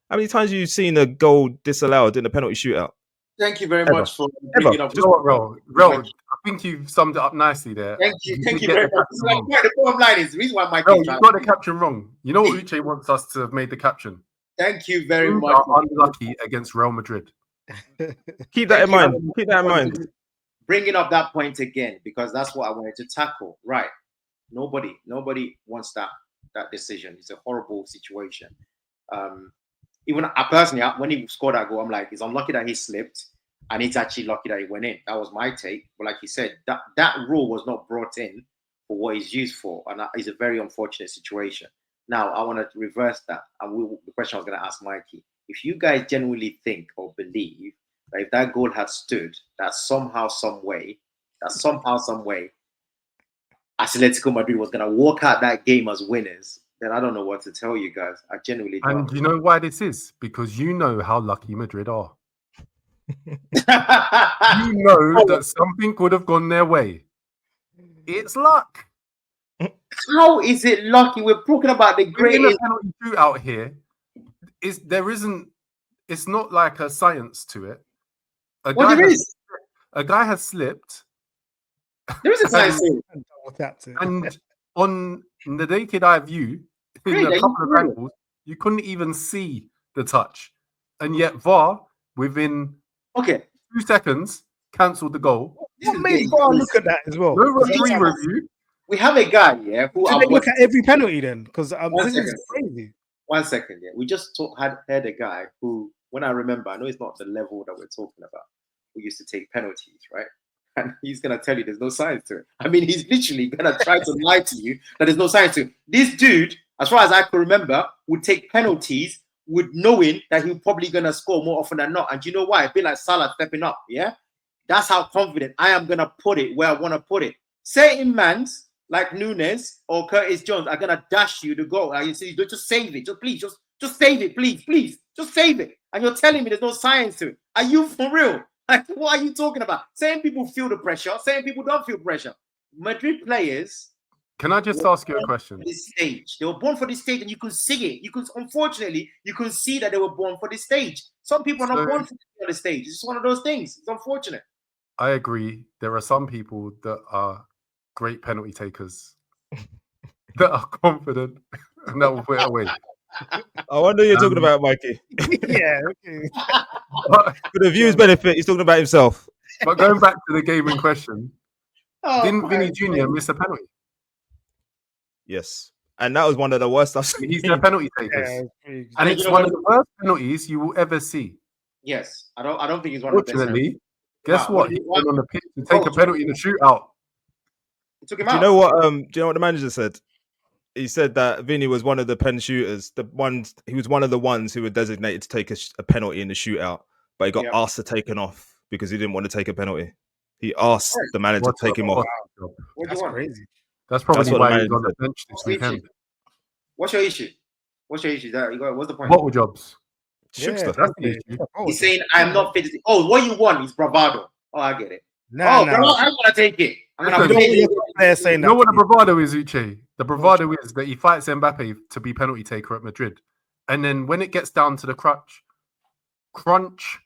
How many times have you seen a goal disallowed in a penalty shootout? Thank you very much for bringing up. Rel, I think you've summed it up nicely there. Thank you very much. The bottom line is the reason why you got the caption wrong. You know what Uche wants us to have made the caption. Thank you very much. Are unlucky against Real Madrid. Keep that in mind. Keep that in mind. Bringing up that point again, because that's what I wanted to tackle. Right. Nobody wants that decision. It's a horrible situation. Even I personally, when he scored that goal, I'm like, it's unlucky that he slipped, and it's actually lucky that he went in. That was my take. But like you said, that rule was not brought in for what it's used for, and that is a very unfortunate situation. Now, I want to reverse that. And the question I was going to ask Mikey, if you guys genuinely think or believe that if that goal had stood, that somehow, some way, Atletico Madrid was going to walk out that game as winners, then I don't know what to tell you guys. I genuinely don't. And you know why this is? Because you know how lucky Madrid are. You know that something could have gone their way. It's luck. How is it lucky? We're talking about the greatest penalty shootout here. It's not like a science to it. A guy has slipped. There is a science to it. And on the naked eye view, in a couple of angles, you couldn't even see the touch. And yet VAR, within 2 seconds, cancelled the goal. What made VAR look at that as well? No referee review. We have a guy, who did they look at every penalty then? Because this is crazy. 1 second, We just heard a guy who, when I remember, I know it's not the level that we're talking about, who used to take penalties, right? And he's going to tell you there's no science to it. I mean, he's literally going to try to lie to you that there's no science to it. This dude, as far as I can remember, would take penalties with knowing that he's probably going to score more often than not. And do you know why? It'd be like Salah stepping up, That's how confident I am going to put it where I want to put it. Certain mans like Nunes or Curtis Jones are going to dash you the goal. Like you say, just save it. Just save it, please. Just save it. And you're telling me there's no science to it. Are you for real? Like, what are you talking about? Certain people feel the pressure. Certain people don't feel pressure. Madrid players. Can I just ask you a question? This stage. They were born for this stage, and you can see it. Unfortunately, you can see that they were born for this stage. Some people are not born for this stage. It's just one of those things. It's unfortunate. I agree. There are some people that are great penalty takers that are confident and that will put it away. I wonder who you're talking about, Mikey. Yeah, okay. For the viewers' benefit, he's talking about himself. But going back to the game in question, didn't Vinny Jr. miss a penalty? Yes. And that was one of the worst I've seen. He's the penalty takers. Yeah, and it's one of the worst penalties you will ever see. Yes. I don't think he's one of the best. Fortunately, guess what? He went on the pitch to take a penalty in a shootout. He took him out. Do you know what the manager said? He said that Vinny was one of the pen shooters. He was one of the ones who were designated to take a penalty in the shootout, but he got asked to take him off because he didn't want to take a penalty. He asked the manager to take him off. That's crazy. That's probably why he's on the bench this weekend. What's your issue? What's the point? Bottle jobs. That's the issue. He's saying I'm not fit. Oh, what you want is bravado. Oh, I get it. I'm gonna take it. I'm gonna players saying You know that. what the bravado is, Uche? The bravado is that he fights Mbappe to be penalty taker at Madrid. And then when it gets down to the crunch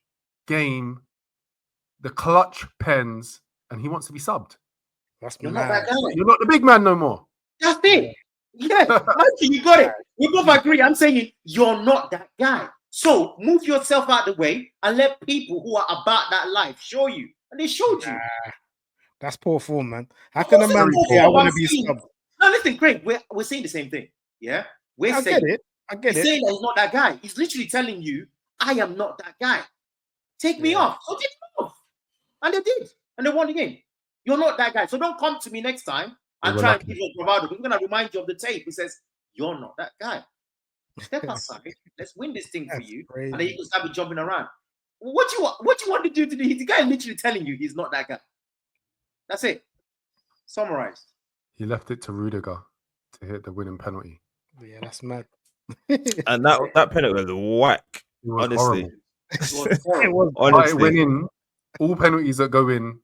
game, the clutch pens, and he wants to be subbed. That's You're not mad. that guy. You're not the big man no more. That's it. Yeah, Mikey, you got it. We both agree. I'm saying you're not that guy. So move yourself out the way and let people who are about that life show you. And they showed you. That's poor form, man. How can a man say I want to be subbed? No, listen, Craig, we're saying the same thing. Yeah? We're I saying, get it. I get he's it. saying that he's not that guy. He's literally telling you, I am not that guy. Take me off. So take me off. And they did. And they won the game. You're not that guy. So don't come to me next time and try and give you a bravado. We're going to remind you of the tape. It says, you're not that guy. Step outside. Let's win this thing for you. Crazy. And then you can start jumping around. What you want to do to the guy literally telling you he's not that guy. That's it. Summarized. He left it to Rudiger to hit the winning penalty. Yeah, that's mad. And that penalty was whack. It was Honestly. horrible. It was. Honestly. It went in. All penalties that go in,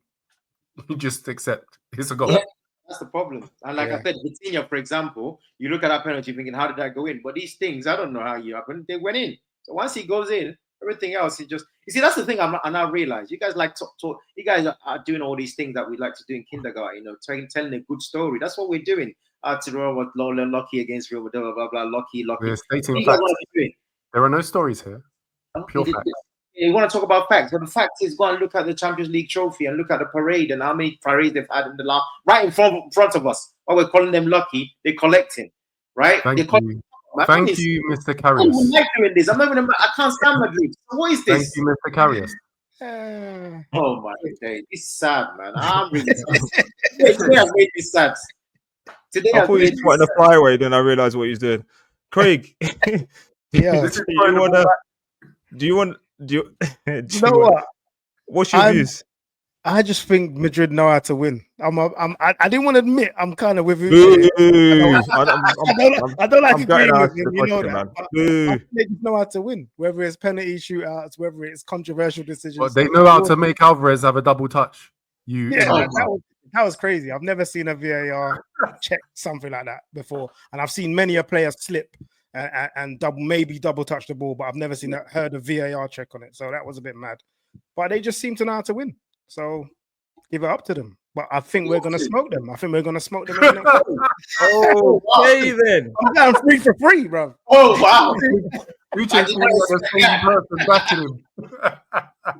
you just accept. It's a goal. Yeah. That's the problem. And like I said, Vitinha, for example, you look at that penalty thinking, how did that go in? But these things, I don't know how you happen. They went in. So once he goes in, everything else, he just... You see, that's the thing I now realize. You guys like talk. You guys are doing all these things that we like to do in kindergarten, telling a good story. That's what we're doing. Lucky against Real Madrid, blah, blah, blah, lucky. We're stating You guys facts. want to be doing. There are no stories here. Pure facts. You want to talk about facts, but the fact is, go and look at the Champions League trophy and look at the parade and how many parades they've had in the last, right in front of us. While we're calling them lucky, they're collecting, right? Thank you. Thank you, Mr. I don't Carrius. like doing this. I can't stand Madrid. So what is Thank this? you, Mr. Carrius. Oh my day, it's sad, man. I'm really sad. Today I've made me sad. Today I thought he was trying to fly away, then I realized what he's doing. Craig, Yeah. do you want? What? What's your views? I just think Madrid know how to win. I didn't want to admit I'm kind of with you. Boo. I don't like I'm gutted agreeing I with asked him. the You know question, that. man. But Boo. I think they just know how to win, whether it's penalty shootouts, whether it's controversial decisions. But they know how to make Alvarez have a double touch. That was crazy. I've never seen a VAR check something like that before, and I've seen many a player slip and maybe double touch the ball, but I've never heard a VAR check on it. So that was a bit mad. But they just seem to know how to win. So give it up to them. But I think we're gonna smoke them. In the next game. Okay, then. I'm down 3 for 3, bro. Oh wow!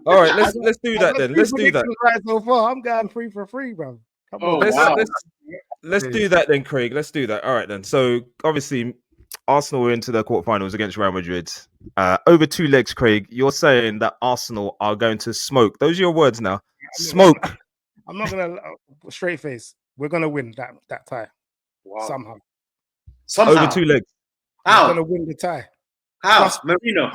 All right, let's do that then. Let's do that. Right so far, I'm going 3 for 3, bro. Come on. Let's do that then, Craig. Let's do that. All right then. So obviously, Arsenal were into the quarterfinals against Real Madrid. Over 2 legs, Craig. You're saying that Arsenal are going to smoke. Those are your words now. Smoke. I'm not gonna straight face. We're gonna win that tie. Wow. Somehow. Over 2 legs. We're gonna win the tie. How? Marino.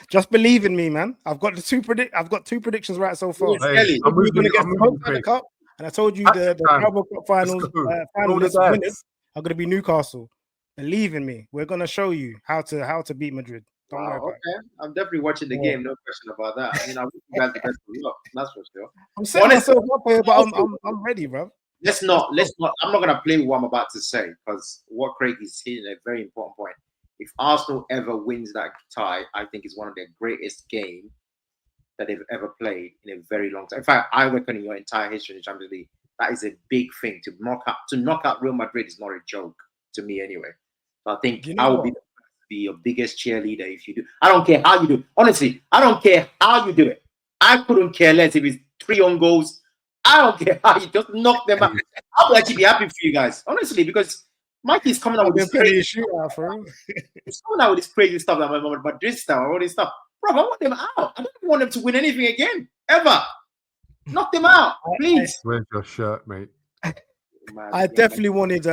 Just believe in me, man. I've got 2 predictions right so far. Hey, We're gonna get smoked by the cup, and I told you the Carabao Cup finals winners are gonna be Newcastle. Believe in me. We're gonna show you how to beat Madrid. Don't worry about it. I'm definitely watching the game. No question about that. I wish you guys the best of luck. That's for sure. I'm setting myself up here, but I'm ready, bro. Let's not. I'm not gonna play what I'm about to say because what Craig is hitting a very important point. If Arsenal ever wins that tie, I think it's one of their greatest games that they've ever played in a very long time. In fact, I reckon in your entire history in the Champions League, that is a big thing to knock out Real Madrid is not a joke to me anyway. So I think I will be your biggest cheerleader if you do. I don't care how you do it. Honestly, I don't care how you do it. I couldn't care less if it's 3 on goals. I don't care how you just knock them out. I'll actually be happy for you guys, honestly, because Mikey's coming out with this crazy shootout for him. He's coming out with this crazy stuff that my Madrid style, all this stuff. Bro, I want them out. I don't want them to win anything again, ever. Knock them out, please. Where's your shirt, mate? I definitely wanted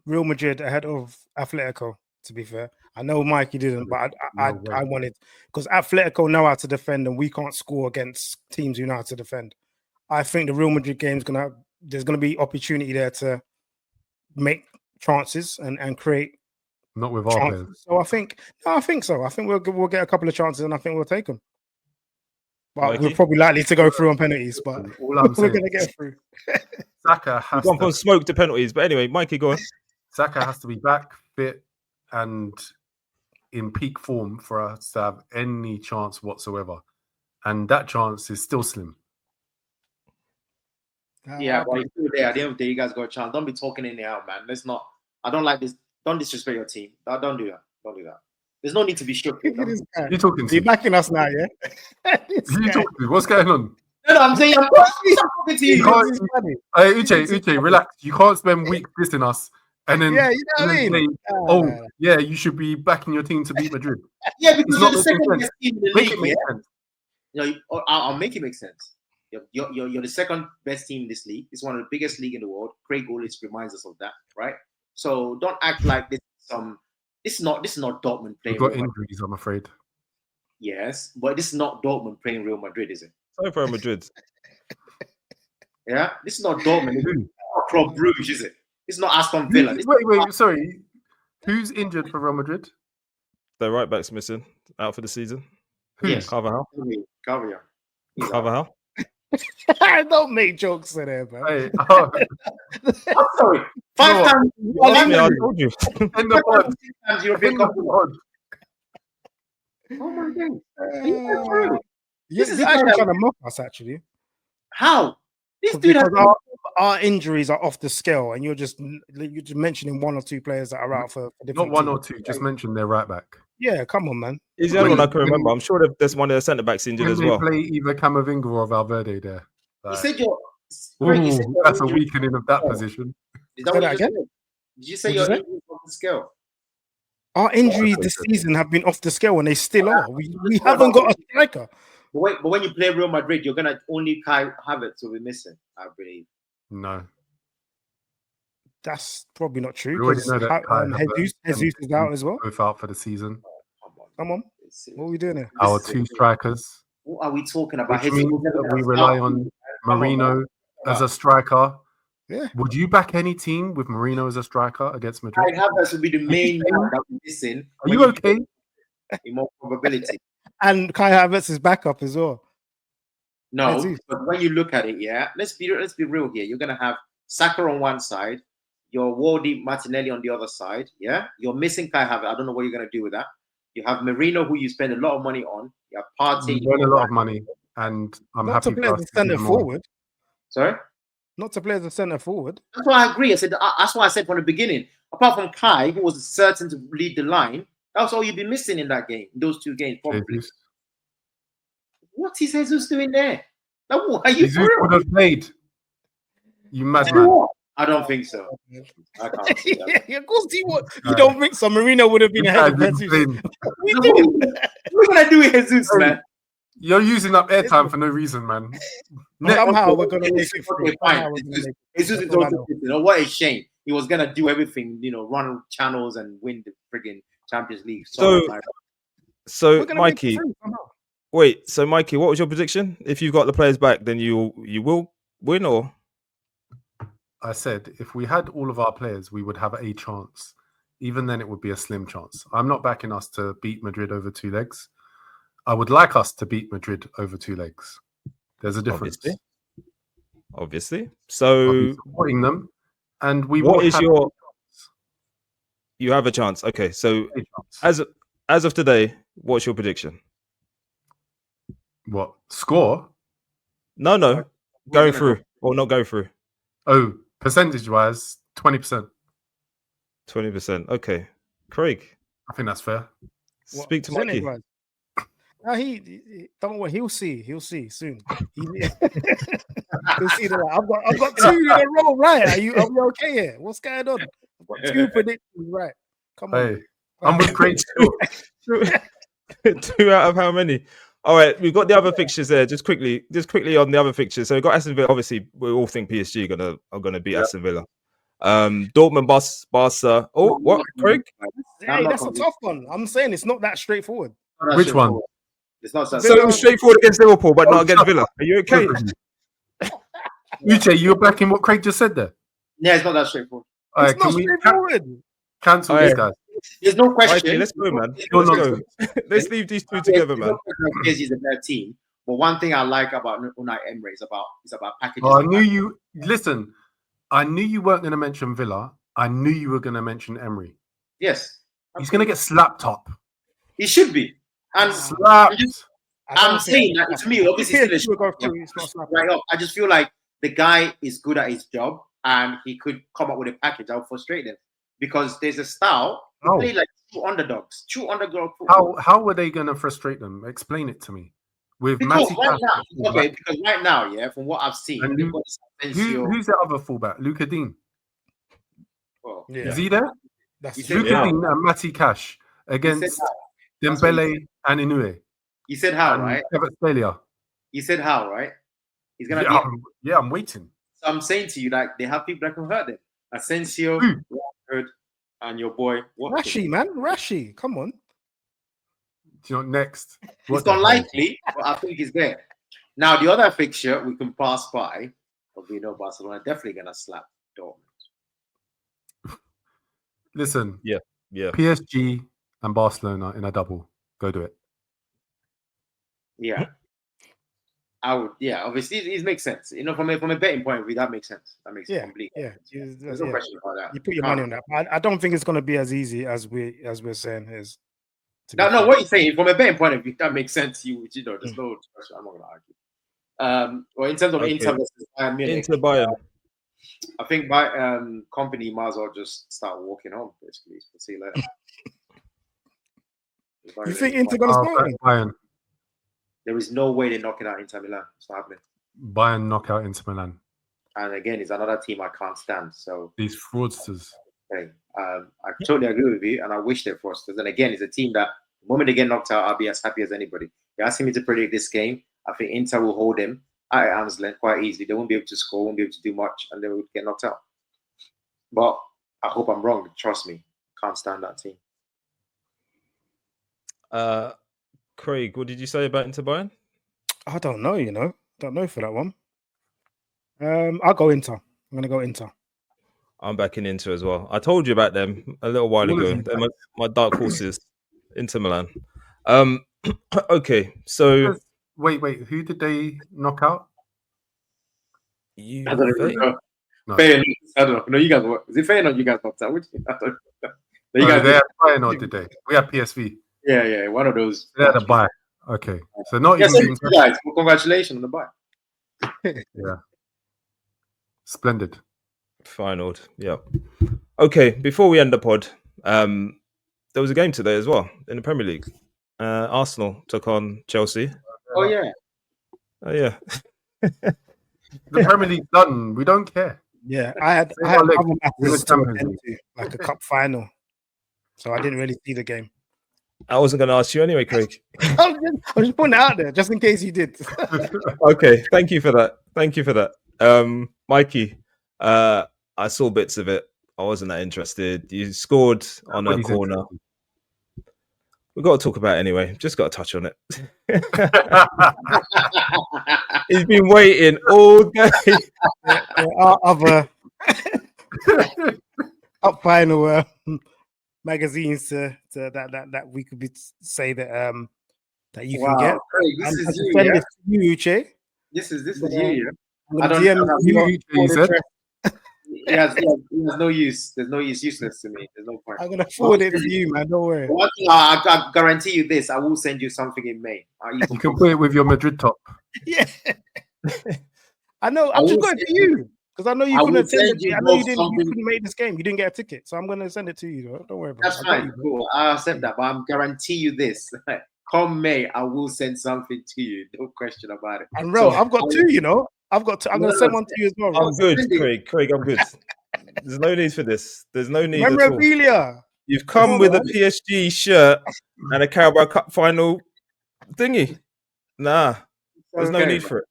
Real Madrid ahead of Atletico, to be fair. I know Mikey didn't, but I wanted, because Atletico know how to defend and we can't score against teams who know how to defend. I think the Real Madrid game there's gonna be opportunity there to make chances and create. Not with our players. So I think so. I think we'll get a couple of chances and I think we'll take them. But we're probably likely to go through on penalties, but all I'm we're saying, gonna get through. Saka We've has gone to. from smoke to penalties. But anyway, Mikey, go on. Saka has to be back, fit, and in peak form for us to have any chance whatsoever. And that chance is still slim. Yeah, but it's still there. At the end of the day, you guys got a chance. Don't be talking in the out, man. Let's not. I don't like this. Don't disrespect your team. Don't do that. Don't do that. There's no need to be shook. Look at this guy. You talking to? You're backing us now, yeah? Who you talking to? What's going on? No, I'm saying I'm talking to you. Hey, Uche, relax. You can't spend weeks dissing us and then Yeah, you know what I mean? say, yeah, you should be backing your team to beat Madrid. Yeah, because you're the making second sense. best team in the Make league. it make Yeah? sense. You know, I'll make it make sense. You're the second best team in this league. It's one of the biggest league in the world. Craig always reminds us of that, right? So don't act like this is not Dortmund playing. We've got Real Madrid. injuries, I'm afraid. Yes, but this is not Dortmund playing Real Madrid, is it? Sorry for Madrid. Yeah, this is not Dortmund. It's not Club Brugge, is it? It's not Aston Villa. Wait, sorry. Who's injured for Real Madrid? The right back's missing out for the season. Yes, Carvajal. Carvajal. Don't make jokes in there, bro. Hey, I'm sorry. Five times. I told you. in the pod. Times European Cup. pod. Oh my god! This is is actually like- trying to mock us, actually. How? This dude has Because our injuries are off the scale, and you're just mentioning one or two players that are out for different Not one teams. or two. Just mention their right back. Yeah, come on, man. He's the only one I can remember. I'm sure there's one of the centre backs injured Can as they well. play either Camavinga or Valverde there? You Like, said your. ooh, that's a weakening of that position. Is that Say what that you just again? said? Did you say What'd your you say? injuries off the scale? Our injuries this season have been off the scale, and they still are. We haven't got a striker. But when you play Real Madrid, you're gonna only Kai Havertz will be missing, I believe. No. That's probably not true. We already Because know that Kai Havertz Jesus is out as well. both out for the season. Come on, what are we doing here? Our two strikers. What are we talking about? Which means that we rely on Marino as a striker. Yeah. Would you back any team with Marino as a striker against Madrid? Kai Havertz will be the main man that we're missing. Are you okay? In more probability. And Kai Havertz is backup as well. No, Jesus. but when you look at it, yeah, let's be real here. You're gonna have Saka on one side, your Wardy Martinelli on the other side. Yeah, you're missing Kai Havertz. I don't know what you're gonna do with that. You have Marino, who you spend a lot of money on. You have Partey. We earn a lot of money, and I'm Not to happy play for as us a to centre do more. forward. Sorry. Not to play as a centre forward. That's why I agree. That's why I said from the beginning. Apart from Kai, who was certain to lead the line, that's all you've been missing in that game. Those two games, probably. Jesus. What is Jesus doing there? Like, are you Jesus for real? would have played. You Do you know madman. what? I don't think so. I can't see that. Yeah, of course he would. You don't think so? Marino would have been ahead of Jesus. We No, did. what are we gonna do with Jesus, man? You're using up airtime for no reason, man. Somehow we're gonna make it Okay, through. fine. Somehow we're gonna make it. Jesus is That's all I also, know. you know, what a shame. He was gonna do everything, run channels and win the friggin' Champions League. So We're gonna make it Mikey, through somehow. wait. So Mikey, what was your prediction? If you've got the players back, then you will win, or I said if we had all of our players, we would have a chance. Even then, it would be a slim chance. I'm not backing us to beat Madrid over two legs. I would like us to beat Madrid over two legs. There's a difference. obviously. I'll So be supporting them, and we what will is have your? You have a chance. Okay, so a chance. as of today, what's your prediction? What score? No, We're going gonna through or not going through. Oh, percentage-wise, 20%. 20%. Okay, Craig, I think that's fair. What, speak to Mikey. percentage-wise? No, he don't worry. He'll see soon. He'll see that. I've got two in a row right. Are we okay here? What's going on? I've got two predictions right. Come on. Hey, I'm with Craig. Two out of how many? All right, we've got the other fixtures there. Just quickly on the other fixtures. So we've got Aston Villa. Obviously, we all think PSG are gonna beat Aston Villa. Dortmund, Barca. Oh, what, Craig? Hey, that's a tough one. I'm saying it's not that straightforward. Which one? It's not so. So it was straightforward against Liverpool, but not against Villa. Are you okay? Uche, you're backing what Craig just said there. Yeah, it's not that straightforward. All right, It's not can we straightforward. cancel All this, right. guys? There's no Mikey, question. let's go, man. You're Let's not- go. Let's leave these two together, man. PSG is a better team. But one thing I like about Unai Emery is about packages. Oh, I knew you. Listen, I knew you weren't going to mention Villa. I knew you were going to mention Emery. Yes. He's going to get slapped up. He should be. And Slapped. I'm saying that to me, obviously, It's still not snapping. right up. I just feel like the guy is good at his job and he could come up with a package that would frustrate them because there's a style. They play like two underdogs. How were they going to frustrate them? Explain it to me. Because right now, yeah, from what I've seen, who's the other fullback? Luka Dean. Oh, Yeah. Is he there? Luka Dean and Matty Cash against Dembele and Inoue. You said how, right? You said how, right? He's gonna be. I'm waiting. So I'm saying to you, like they have people that can hurt them. Asensio, and your boy Rashi, man, Rashi. Come on. You know, next. It's unlikely, but I think he's there. Now the other fixture we can pass by, but we know Barcelona are definitely gonna slap Dortmund. Listen, yeah. PSG and Barcelona in a double. Go do it. Yeah. I would, obviously it makes sense. You know, from a betting point of view, that makes sense. That makes complete sense. There's no question about that. You put your money on that. I don't think it's going to be as easy as we're saying it is. No, what you're saying from a betting point of view, that makes sense. You know, there's no question. I'm not going to argue. Well, in terms of Inter versus Bayern Munich, Inter Bayern. I think company might as well just start walking home. Basically, we'll see you later. You think Inter going to start? Bayern. There is no way they're knocking out Inter Milan. It's not happening. Bayern knock out Inter Milan. And again, it's another team I can't stand. So these fraudsters. Okay. I totally agree with you, and I wish they're fraudsters. And again, it's a team that the moment they get knocked out, I'll be as happy as anybody. You're asking me to predict this game. I think Inter will hold them at arm's length quite easily. They won't be able to score, won't be able to do much, and they will get knocked out. But I hope I'm wrong. Trust me, can't stand that team. Craig, what did you say about Inter Bayern? I don't know, Don't know for that one. I'll go Inter. I'm going to go Inter. I'm backing Inter as well. I told you about them a little while ago. They're my dark horses, Inter Milan. Okay, so... Wait. Who did they knock out? I don't know. No. Feyenoord. I don't know. No, you guys what? Is it Feyenoord you guys knocked out? Which I don't know. They had Feyenoord today. We had PSV. Yeah, one of those. They had a bye. Okay, so not even. Guys, well, congratulations on the bye. Yeah, splendid. Feyenoord. Yeah. Okay, before we end the pod, there was a game today as well in the Premier League. Arsenal took on Chelsea. Oh yeah. The Premier League done. We don't care. Yeah, I had other matches to attend to, like a cup final, so I didn't really see the game. I wasn't going to ask you anyway, Craig. I'm just putting it out there, just in case you did. Okay, thank you for that. Mikey, I saw bits of it. I wasn't that interested. You scored on a corner. We've got to talk about it anyway. Just got to touch on it. He's been waiting all day. Other cup final magazines that we could say that you can get. Craig, this is you, send this to you, Uche. This is you. I don't know. You said. He has no use. There's no use. Useless to me. There's no point. I'm gonna forward it to you, man. Don't worry. I guarantee you this. I will send you something in May. You can put it with your Madrid top. Yeah. I know. I'm just going to you because I know you couldn't attend it. I know you couldn't make this game. You didn't get a ticket, so I'm going to send it to you. Don't worry about it. That's fine. Cool. I accept that, but I guarantee you this. Come May, I will send something to you. No question about it. And Ro, I've got two. I've got two. I'm going to send one to you as well. I'm good, Craig. I'm good. There's no need for this. There's no need. Memorabilia. You've come with a PSG shirt and a Carabao Cup Final thingy. Nah, there's no need for it.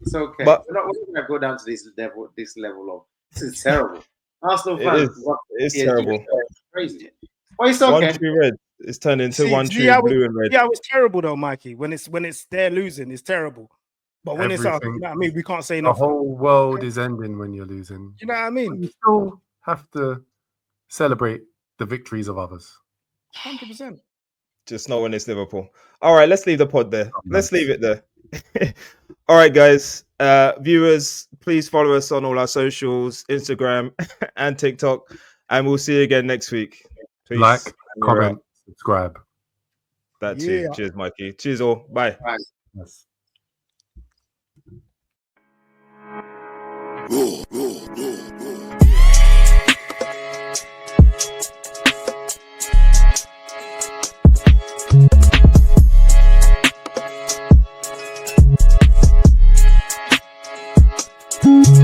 It's okay. But we're not going to go down to this level of this is terrible. Arsenal fans, it's terrible. It's crazy. Well, it's okay. One true red. It's turned into one true blue and red. Yeah, it's terrible though, Mikey. When it's they're losing, it's terrible. But when it's us, you know what I mean? We can't say nothing. The whole world is ending when you're losing. You know what I mean? You still have to celebrate the victories of others. 100%. Just not when it's Liverpool. All right, let's leave the pod there. Let's leave it there. All right, guys. Viewers, Please follow us on all our socials, Instagram and TikTok. And we'll see you again next week. Peace. Like, We're comment, out. subscribe. That too. Yeah. Cheers, Mikey. Cheers all. Bye. Right. Yes. Thank